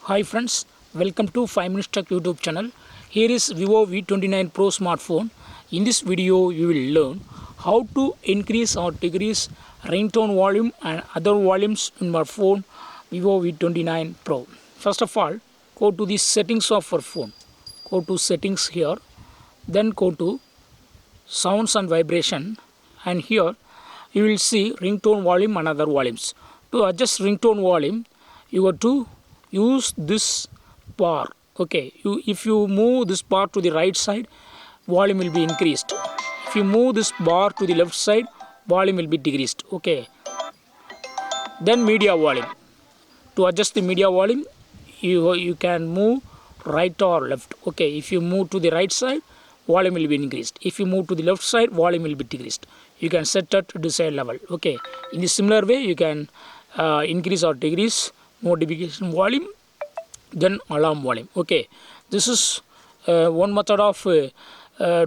Hi friends, welcome to 5 Minutes Tech YouTube channel. Here is Vivo V29 Pro smartphone. In this video, you will learn how to increase or decrease ringtone volume and other volumes in your phone Vivo V29 Pro. First of all, go to the settings of your phone. Go to settings here, then go to sounds and vibration, and here you will see ringtone volume and other volumes. To adjust ringtone volume, you have to use this bar. Okay, if you move this bar to the right side, volume will be increased. If you move this bar to the left side, volume will be decreased. Okay, then media volume. To adjust the media volume, you can move right or left. Okay, if you move to the right side, volume will be increased. If you move to the left side, volume will be decreased. You can set at desired level. Okay, in the similar way, you can increase or decrease notification volume, then alarm volume. Okay, this is one method of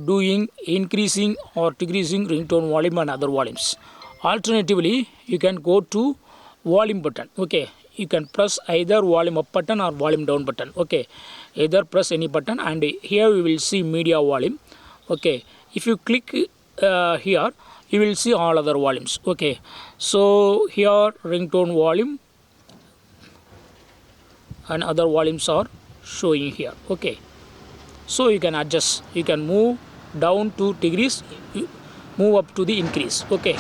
doing increasing or decreasing ringtone volume and other volumes. Alternatively, you can go to volume button. Okay, you can press either volume up button or volume down button. Okay, either press any button, and here we will see media volume. Okay, if you click here, you will see all other volumes. Okay, so here ringtone volume and other volumes are showing here. Okay, so you can adjust, you can move down to decrease, move up to the increase. Okay,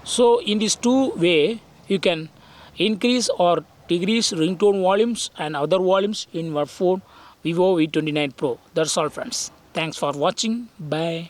so in these two way you can increase or decrease ringtone volumes and other volumes in your phone Vivo V29 Pro. That's all friends. Thanks for watching. Bye.